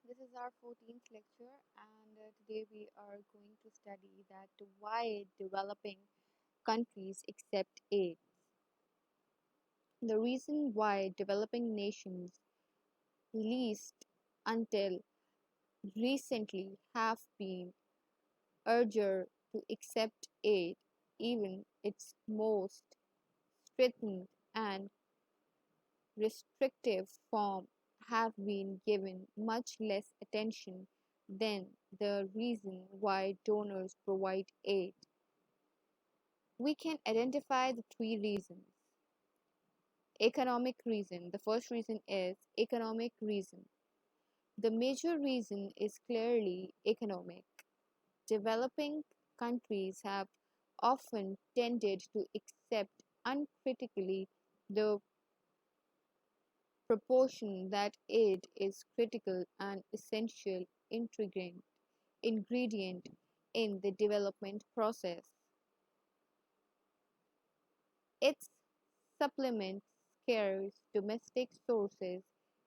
This is our 14th lecture, and today we are going to study that why developing countries accept aid. The reason why developing nations, least until recently, have been urged to accept aid, even its most stringent and restrictive form, have been given much less attention than the reason why donors provide aid. We can identify the three reasons. Economic reason. The first reason is economic reason. The major reason is clearly economic. Developing countries have often tended to accept uncritically the proportion that aid is critical and essential ingredient in the development process. It supplements scarce domestic sources,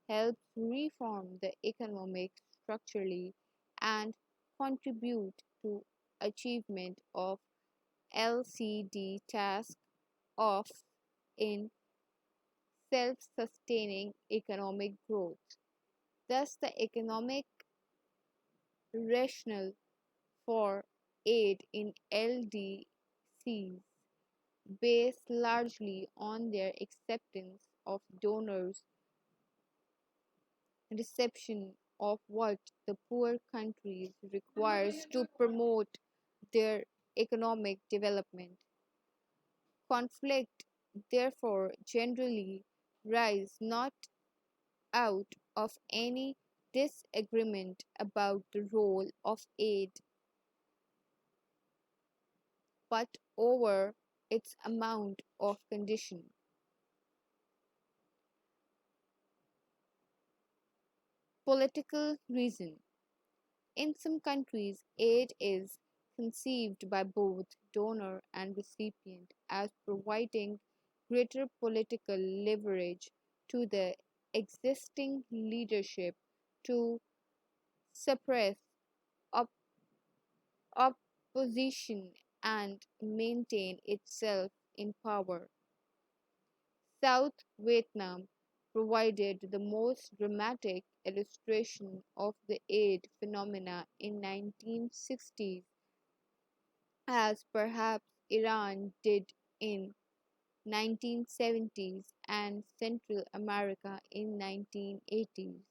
helps reform the economic structurally, and contribute to achievement of LCD task of in self-sustaining economic growth. Thus, the economic rationale for aid in LDCs, based largely on their acceptance of donors' reception of what the poor countries requires to promote their economic development. Conflict, therefore, generally rise not out of any disagreement about the role of aid, but over its amount of condition. Political reason. In some countries, aid is conceived by both donor and recipient as providing greater political leverage to the existing leadership to suppress op- opposition and maintain itself in power. South Vietnam provided the most dramatic illustration of the aid phenomena in 1960s, as perhaps Iran did in 1970s and Central America in 1980s.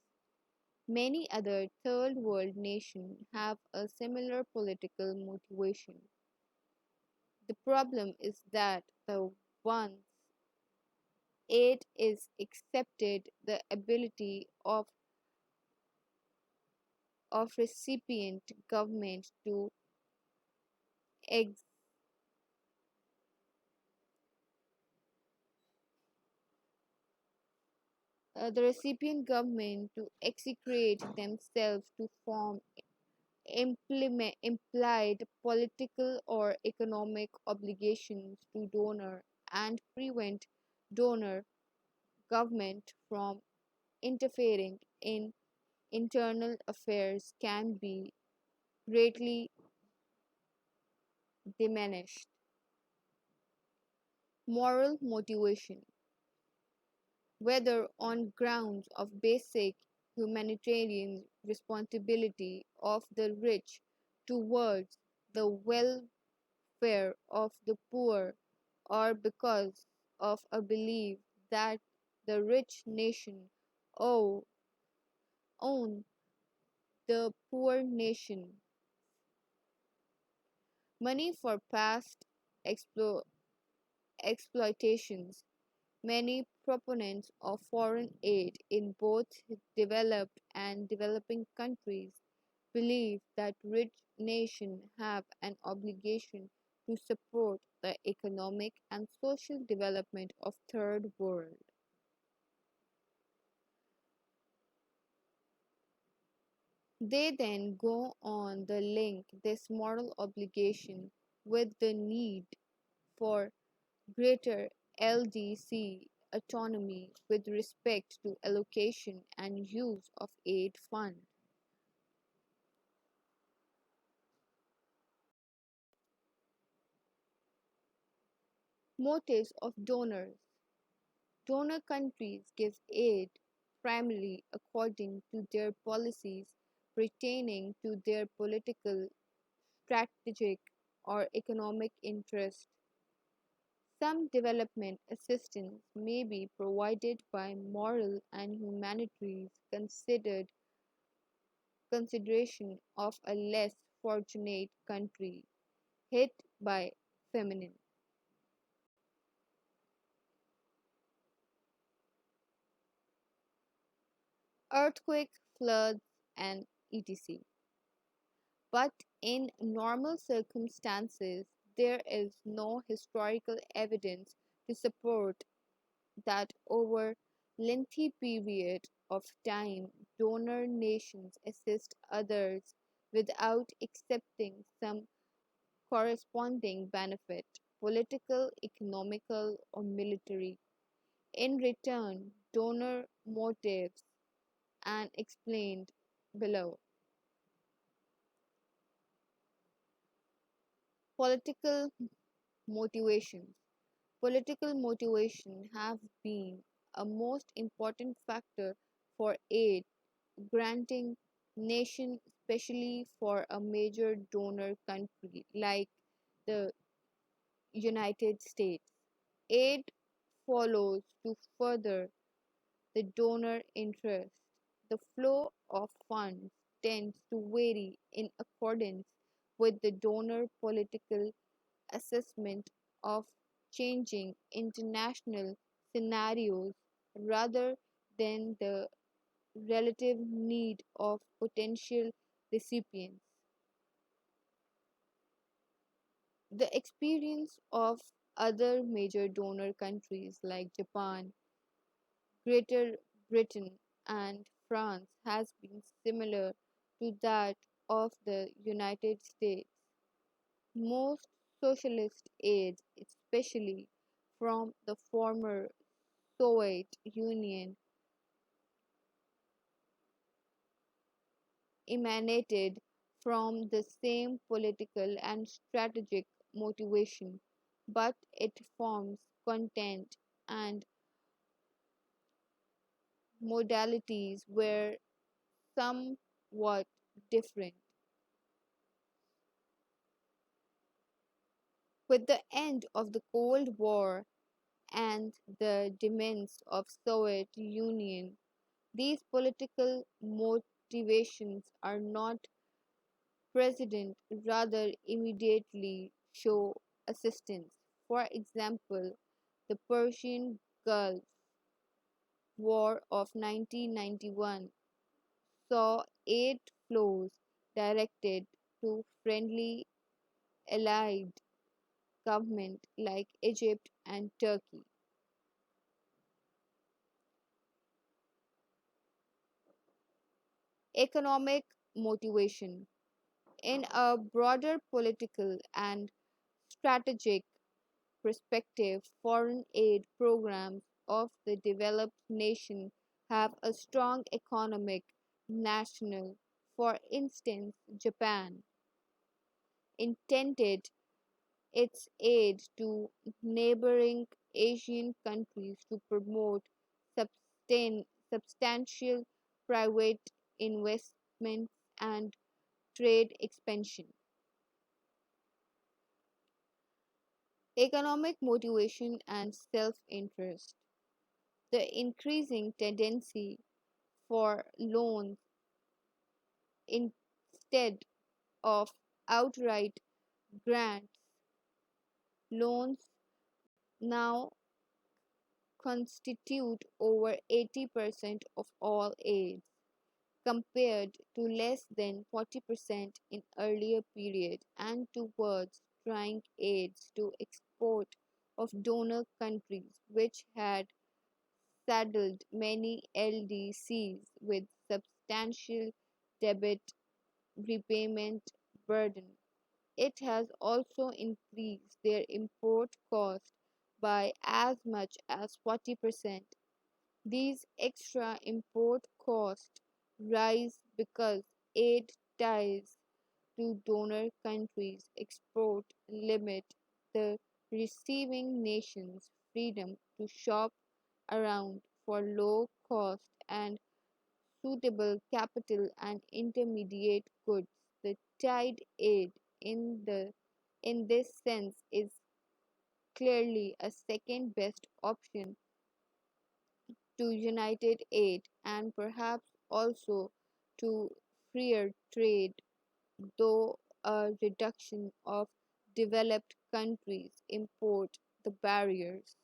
Many other third world nations have a similar political motivation. The problem is that the once aid is accepted, the ability of recipient government to ex- the recipient government to execrate themselves to form implement implied political or economic obligations to donor and prevent donor government from interfering in internal affairs can be greatly diminished. Moral motivation, whether on grounds of basic humanitarian responsibility of the rich towards the welfare of the poor, or because of a belief that the rich nation owe own the poor nation money for past explo- exploitations. Many proponents of foreign aid in both developed and developing countries believe that rich nations have an obligation to support the economic and social development of third world. They then go on to link this moral obligation with the need for greater LDC autonomy with respect to allocation and use of aid funds. Motives of donors. Donor countries give aid primarily according to their policies pertaining to their political, strategic, or economic interests. Some development assistance may be provided by moral and humanitarian consideration of a less fortunate country hit by famine, earthquake, floods, and etc. But in normal circumstances, there is no historical evidence to support that over lengthy period of time donor nations assist others without accepting some corresponding benefit, political, economical, or military, in return. Donor motives and explained below. Political motivations. Political motivation have been a most important factor for aid granting nation, especially for a major donor country like the United States. Aid follows to further the donor interest. The flow of funds tends to vary in accordance with the donor political assessment of changing international scenarios rather than the relative need of potential recipients. The experience of other major donor countries like Japan, Greater Britain, and France has been similar to that of the United States. Most socialist aid, especially from the former Soviet Union, emanated from the same political and strategic motivation, but its forms, content, and modalities were somewhat different. With the end of the Cold War and the demise of Soviet Union, these political motivations are not present, rather immediately show assistance. For example, the Persian Gulf War of 1991 saw aid flows directed to friendly allied governments like Egypt and Turkey. Economic motivation. In a broader political and strategic perspective, foreign aid programs of the developed nation have a strong economic national. For instance, Japan intended its aid to neighboring Asian countries to promote substantial private investments and trade expansion. Economic motivation and self interest. The increasing tendency for loans instead of outright grants. Loans now constitute over 80% of all aid, compared to less than 40% in earlier periods, and towards trying aids to export of donor countries which had saddled many LDCs with substantial debt repayment burden. It has also increased their import cost by as much as 40%. These extra import costs rise because aid ties to donor countries' export limit the receiving nations freedom to shop around for low cost and suitable capital and intermediate goods. The tide aid in this sense is clearly a second best option to United Aid and perhaps also to freer trade, though a reduction of developed countries import the barriers.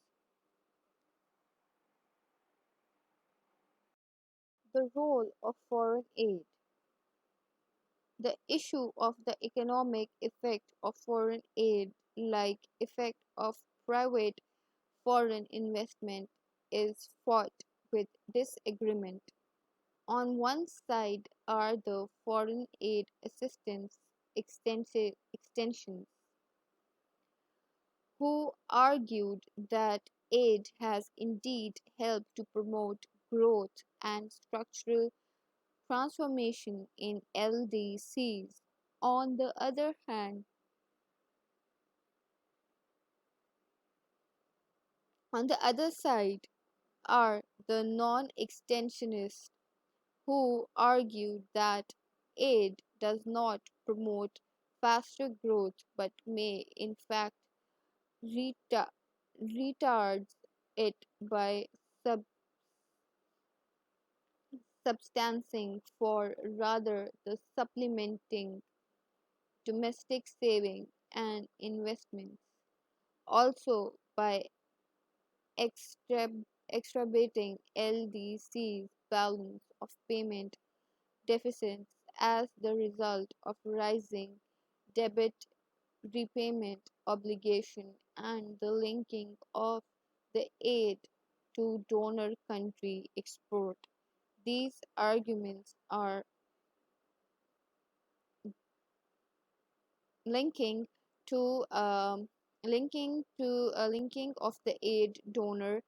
The role of foreign aid. The issue of the economic effect of foreign aid, like effect of private foreign investment, is fraught with disagreement. On one side are the foreign aid assistance extensions, who argued that aid has indeed helped to promote growth and structural transformation in LDCs. On the other hand, on the other side are the non-extensionists who argue that aid does not promote faster growth but may in fact reta- retards it by substancing for rather the supplementing domestic saving and investments, also by exacerbating LDC's balance of payment deficits as the result of rising debt repayment obligation and the linking of the aid to donor country export. These arguments are linking to linking of the aid donor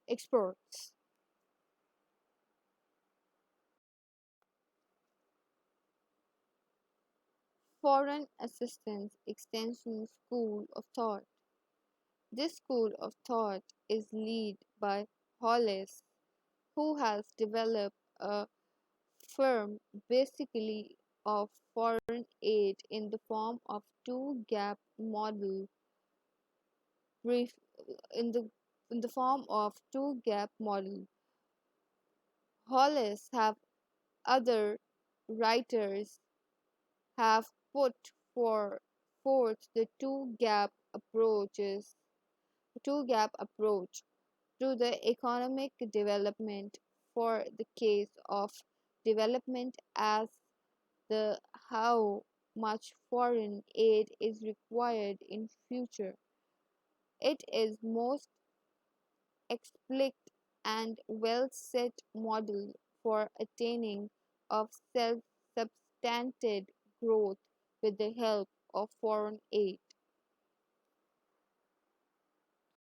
exports. Foreign assistance extension school of thought. This school of thought is led by Hollis, who has developed a firm basically of foreign aid in the form of two-gap model brief in the form of two-gap model. Hollis have other writers have put for forth the two-gap approach to the economic development for the case of development as the how much foreign aid is required in future. It is most explicit and well set model for attaining of self-substantiated growth with the help of foreign aid.